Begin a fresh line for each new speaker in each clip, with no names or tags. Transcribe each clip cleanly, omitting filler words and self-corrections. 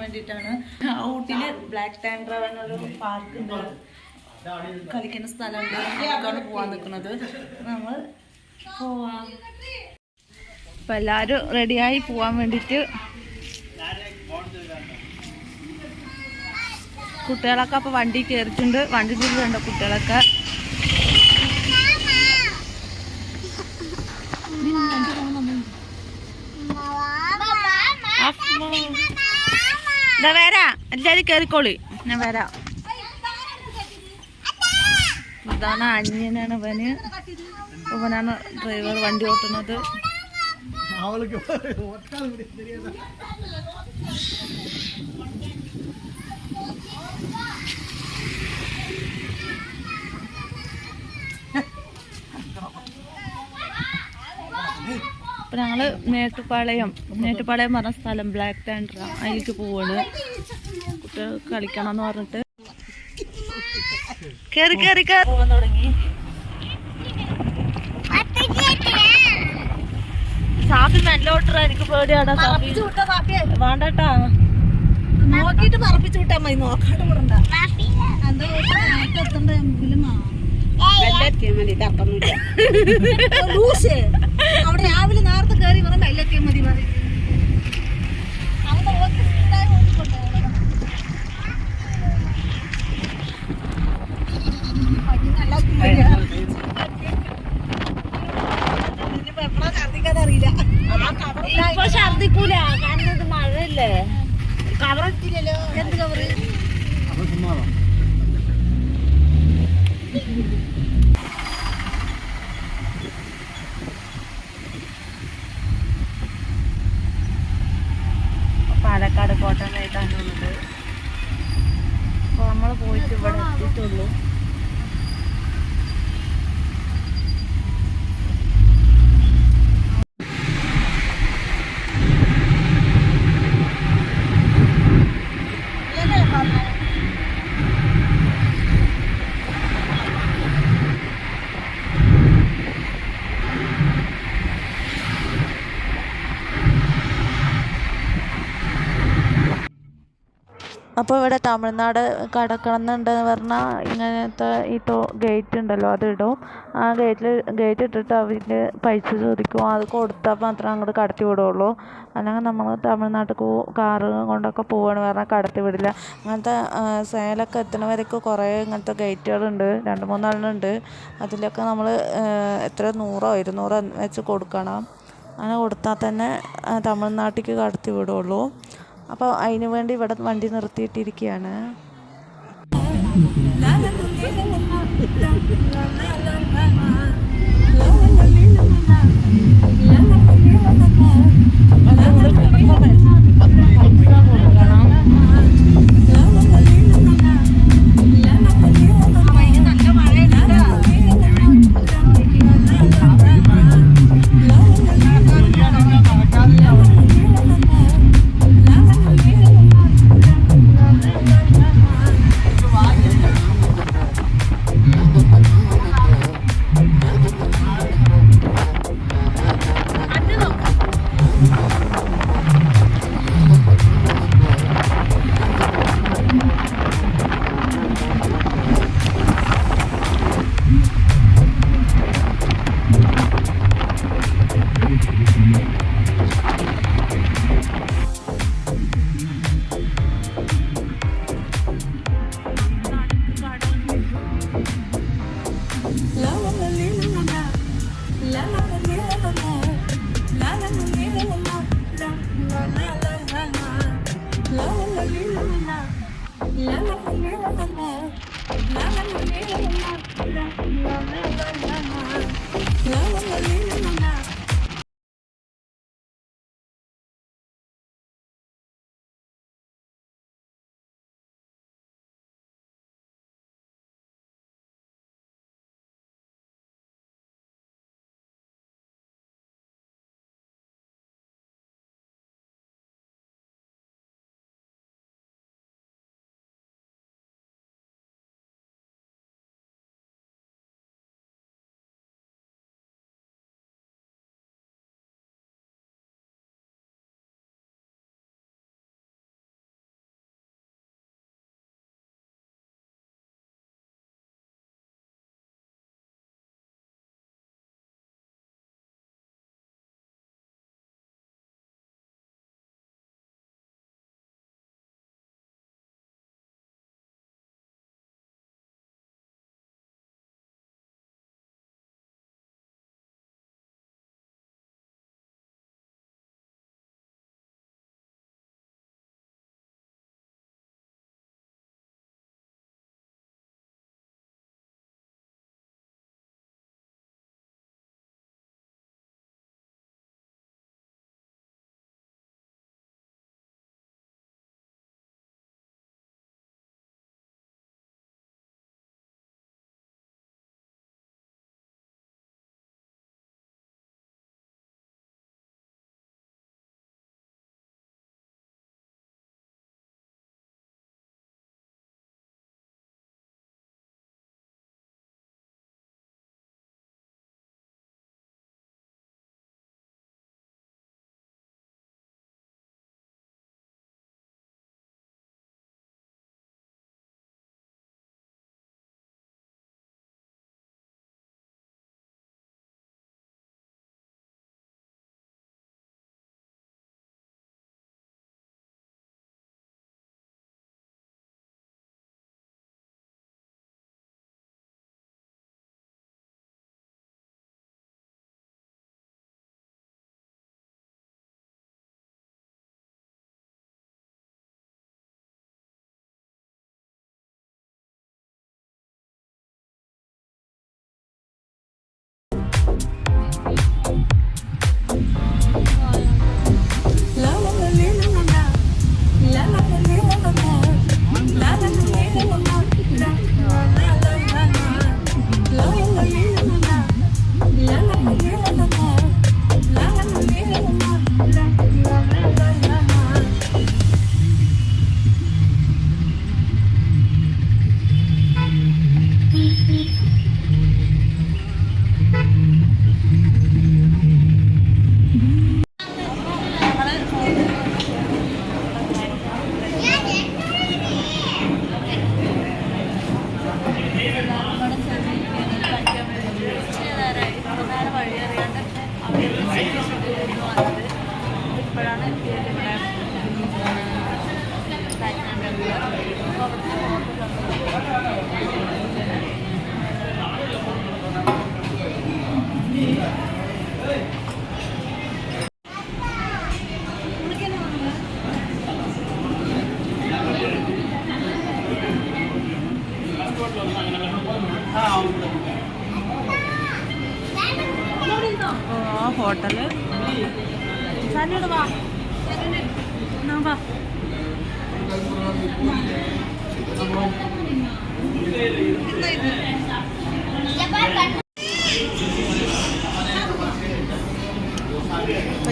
വേണ്ടിയിട്ടാണ്. ഊട്ടിയിൽ ബ്ലാക്ക് ടാൻഡ്ര എന്നൊരു പാർക്ക് ഉണ്ട്, കളിക്കുന്ന സ്ഥലമുണ്ട്. അവിടേക്കാണ് പോകാൻ നിൽക്കുന്നത്. നമ്മൾ പോവാം. അപ്പം എല്ലാവരും റെഡിയായി പോവാൻ വേണ്ടിയിട്ട്. കുട്ടികളൊക്കെ അപ്പോൾ വണ്ടി കയറിയിട്ടുണ്ട്. വണ്ടി തിരിച്ചുണ്ട് കുട്ടികളൊക്കെ. വരാ എല്ലാവരും കയറിക്കോളി, ഞാൻ വരാം. ഇതാണ് അനിയനാണ് ഇവന്. ഇവനാണ് ഡ്രൈവർ, വണ്ടി ഓട്ടുന്നത്. അപ്പം ഞങ്ങൾ മേട്ടുപ്പാളയം പറഞ്ഞ സ്ഥലം, ബ്ലാക്ക് ടാൻഡ്ര, അതിലേക്ക് പോവാണ്. കുട്ടികൾ കളിക്കണം എന്ന് പറഞ്ഞിട്ട് കയറി പോകാൻ തുടങ്ങി. സാഫി മെല്ലോട്ടറ, എനിക്ക് പേടിയാടാ. വേണ്ടട്ടാ, നോക്കിട്ട് പറപ്പിച്ചു വിട്ടാ മതി, നോക്കാണ്ട് വിടണ്ട. അവിടെ രാവിലെ നേരത്തെ കയറി പറഞ്ഞ എല്ലെത്തിയാ മതി പറയും. എപ്പോഴാ ഛർദിക്കാൻ അറിയില്ല. ഇപ്പൊ ഛർദിക്കൂല, കാരണം ഇത് മഴയല്ലേ. കവറിട്ടില്ലല്ലോ. എന്ത് കവറ്? പാലക്കാട് കോട്ടനായിട്ടാണ് ഉള്ളത്. അപ്പോൾ നമ്മൾ പോയിട്ട് ഇവിടെ എത്തിയിട്ടുള്ളൂ. അപ്പോൾ ഇവിടെ തമിഴ്നാട് കടക്കണമെന്നുണ്ടെന്ന് പറഞ്ഞാൽ ഇങ്ങനത്തെ ഈ ഗേറ്റ് ഉണ്ടല്ലോ, അതിടും. ആ ഗേറ്റ് ഇട്ടിട്ട് അവർ പൈസ ചോദിക്കും. അത് കൊടുത്താൽ മാത്രമേ അങ്ങോട്ട് കടത്തി വിടുള്ളൂ. അല്ലെങ്കിൽ നമ്മൾ തമിഴ്നാട്ടിൽ കാറ് കൊണ്ടൊക്കെ പോവുകയാണ് പറഞ്ഞാൽ കടത്തി വിടില്ല. അങ്ങനത്തെ സേലൊക്കെ എത്തുന്നവരേക്ക് കുറേ ഇങ്ങനത്തെ ഗേറ്റുകളുണ്ട്, 2-3 ഉണ്ട്. അതിലൊക്കെ നമ്മൾ എത്ര 100-200 വെച്ച് കൊടുക്കണം. അങ്ങനെ കൊടുത്താൽ തന്നെ തമിഴ്നാട്ടിലേക്ക് കടത്തി വിടുള്ളൂ. അപ്പോൾ അതിന് വേണ്ടി ഇവിടെ വണ്ടി നിർത്തിയിട്ടിരിക്കുകയാണ്. ഹോട്ടല് വാ വാ. അപ്പോൾ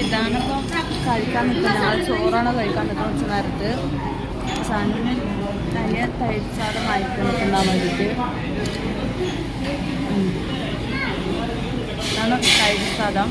ഇതാണിപ്പോൾ കഴിക്കാൻ നിൽക്കുന്നത്. ഞങ്ങൾ ചോറാണ് കഴിക്കാൻ നിൽക്കുന്നത്. കുറച്ച് നേരത്ത് സണ്ണിന് തനിയെ തയ്ച്ചാതെ മയക്കാൻ നിൽക്കാൻ വേണ്ടിയിട്ട് ഇതാണ് തൈര് സാദം.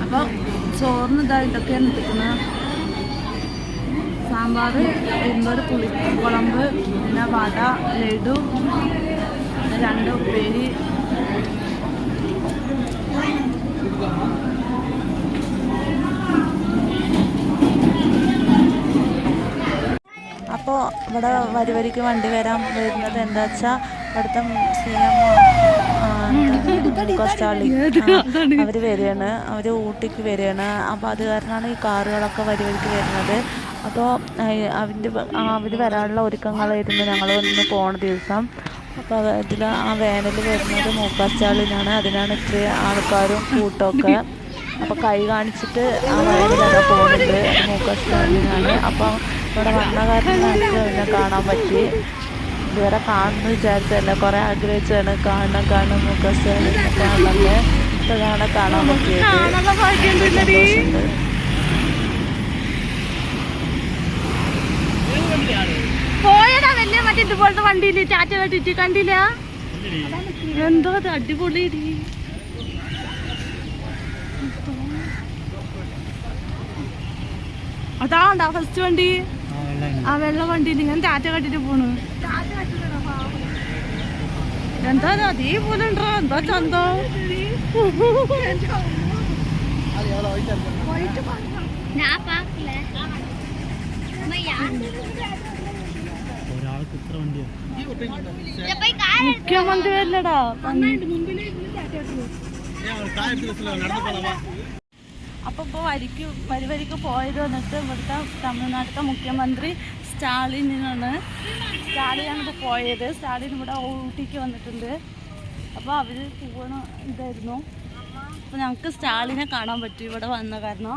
അപ്പോൾ ചോറിന് ഇതൊക്കെയാണ് നിൽക്കുന്നത്. സാമ്പാർ, ഇരുന്നൂറ് പുളിക്കുളമ്പ്, പിന്നെ വട, ലഡു, പിന്നെ 2 ഉപ്പേരി. അപ്പോൾ ഇവിടെ വരിക്ക് വണ്ടി വരുന്നത് എന്താ വെച്ചാൽ ഇവിടുത്തെ കൊച്ചാളി അവർ വരികയാണ്, അവർ ഊട്ടിക്ക് വരികയാണ്. അപ്പോൾ അത് കാരണമാണ് ഈ കാറുകളൊക്കെ വരിക്ക് വരുന്നത്. അപ്പോൾ അവർ വരാനുള്ള ഒരുക്കങ്ങളായിരുന്നു ഞങ്ങൾ ഒന്ന് പോണ ദിവസം. അപ്പോൾ ഇതിൽ ആ വേനൽ വരുന്നത് മൂക്കാച്ചാളിനാണ്. അതിനാണ് ഇത്രയും ആൾക്കാരും കൂട്ടമൊക്കെ. അപ്പോൾ കൈ കാണിച്ചിട്ട് ആ വയലിലൊക്കെ പോകുന്നുണ്ട്. അത് മൂക്കാച്ചാളിനാണ്. അപ്പോൾ ഇവിടെ വന്ന കാരണം ഞങ്ങൾക്ക് പിന്നെ കാണാൻ പറ്റി. ഇതുവരെ കാണുമെന്ന് വിചാരിച്ചല്ല, കുറേ ആഗ്രഹിച്ചാണ് കാണണം മൂക്കാച്ചാളി കാണണമല്ലേ. ഇപ്പോഴാണ് കാണാൻ പറ്റിയത്.
പോയടാ വലിയ മറ്റേ ഇതുപോലത്തെ വണ്ടിയില് ചാറ്റ കെട്ടിട്ട് കണ്ടില്ല? എന്തോ അത് അടിപൊളി. അതാണ്ടാ ഫസ്റ്റ് വണ്ടി, ആ വെള്ള വണ്ടിയിൽ ഞാൻ ടാറ്റ കെട്ടിട്ട് പോണു. എന്താ അതേപോലെ ഉണ്ടോ? എന്താ ചന്തോ മുഖ്യമന്ത്രി അല്ലടാ.
അപ്പോൾ ഇപ്പോൾ വരിക്ക് പോയത് വന്നിട്ട് ഇവിടുത്തെ തമിഴ്നാട്ടിലത്തെ മുഖ്യമന്ത്രി സ്റ്റാലിനാണ് ഇപ്പോൾ പോയത്. സ്റ്റാലിൻ ഇവിടെ ഊട്ടിക്ക് വന്നിട്ടുണ്ട്. അപ്പോൾ അവർ പോകണ ഇതായിരുന്നു. അപ്പോൾ ഞങ്ങൾക്ക് സ്റ്റാലിനെ കാണാൻ പറ്റും ഇവിടെ വന്ന കാരണം.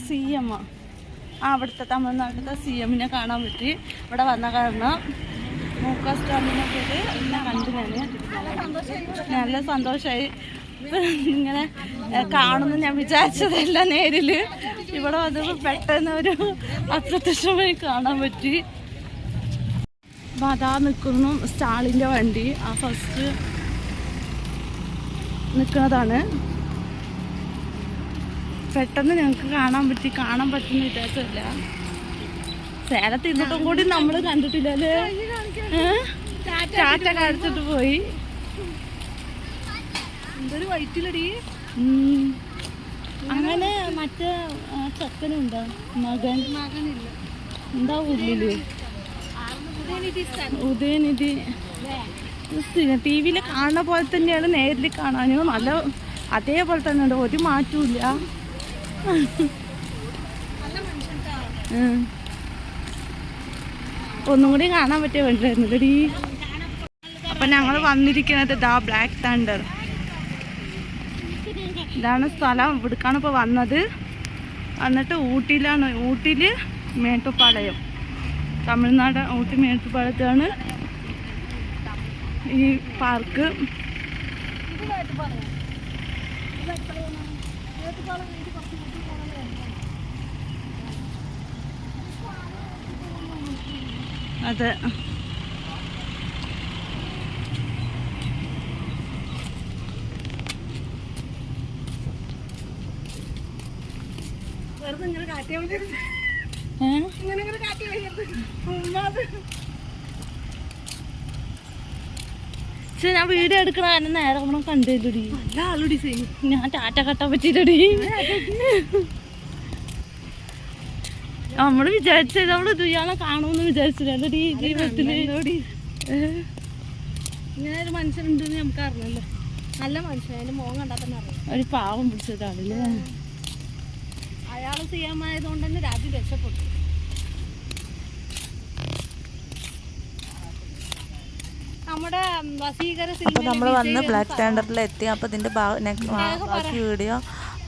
CM അവിടുത്തെ തമിഴ്നാട്ടിലത്തെ CM കാണാൻ പറ്റി ഇവിടെ വന്ന കാരണം. മുഖ സ്റ്റാലിനെ പേര് എല്ലാം കണ്ടു ഞാൻ. നല്ല സന്തോഷമായി. ഇങ്ങനെ കാണുന്നു ഞാൻ വിചാരിച്ചതല്ല നേരിൽ. ഇവിടെ വന്നപ്പോൾ പെട്ടെന്ന് ഒരു അപ്രത്യക്ഷമായി കാണാൻ പറ്റി. അപ്പം അതാ നിൽക്കുന്നു സ്റ്റാലിൻ്റെ വണ്ടി. ആ ഫസ്റ്റ് നിൽക്കുന്നതാണ്. പെട്ടെന്ന് ഞങ്ങൾക്ക് കാണാൻ പറ്റുന്ന വിചാരിച്ചല്ല. സേലത്ത് ഇരുന്നിട്ടും കൂടി നമ്മൾ കണ്ടിട്ടില്ലല്ലേ. ടാറ്റ കാണിച്ചിട്ട് പോയി. എന്തൊരു വൈറ്റിലടി. അങ്ങനെ മറ്റേ ചെക്കനുണ്ടോ മകനില്ല എന്താ ഉള്ളില് ഉദയനിധി. TV-യിൽ കാണുന്ന പോലെ തന്നെയാണ് നേരിൽ കാണാനും. നല്ല അതേപോലെ തന്നെ ഉണ്ട്, ഒരു മാറ്റവും ഇല്ല. ഒന്നും കൂടി കാണാൻ പറ്റിയ വേണ്ടിയിരുന്നടി. അപ്പം ഞങ്ങൾ വന്നിരിക്കുന്നത് ഇതാ ബ്ലാക്ക് തണ്ടർ. ഇതാണ് സ്ഥലം. ഇവിടേക്കാണ് ഇപ്പോൾ വന്നത്. എന്നിട്ട് ഊട്ടിയിലാണ്. ഊട്ടിയിൽ മേട്ടുപ്പാളയം, തമിഴ്നാട് ഊട്ടി മേട്ടുപ്പാളയത്താണ് ഈ പാർക്ക്. അതെ,
പക്ഷെ ഞാൻ വീഡിയോ എടുക്കണ കാരണം നേരെ നമ്മളെ കണ്ടില്ലടി. ഞാൻ ടാറ്റ കട്ടാൻ പറ്റിയില്ലടി. നമ്മള് വിചാരിച്ചത് നമ്മള് ഇയാളെ കാണുമെന്ന് വിചാരിച്ചില്ലടി ജീവിതത്തില്.
ഇങ്ങനെ ഒരു മനുഷ്യനുണ്ടെന്ന് നമുക്ക് അറിഞ്ഞല്ലോ. നല്ല മനുഷ്യൻ, അതിന്റെ മോൻ കണ്ടാൽ തന്നെ അറിയാം.
ഒരു പാവം പിടിച്ചതാണല്ലേ.
അയാൾ ചെയ്യാമായതുകൊണ്ട് തന്നെ രാജ്യം രക്ഷപ്പെട്ടു. നമ്മുടെ വസീകര
അപ്പോൾ നമ്മൾ വന്ന് ബ്ലാക്ക് തണ്ടറിലെത്തി. അപ്പോൾ ഇതിൻ്റെ ബാക്കി വീഡിയോ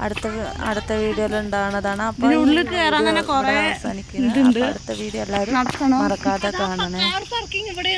അടുത്ത വീഡിയോയിൽ ഉണ്ടാകുന്നതാണ്. അപ്പോൾ അവസാനിക്കുന്നത്. അടുത്ത വീഡിയോ എല്ലാവരും മറക്കാതെ കാണണേ.
ഇവിടെ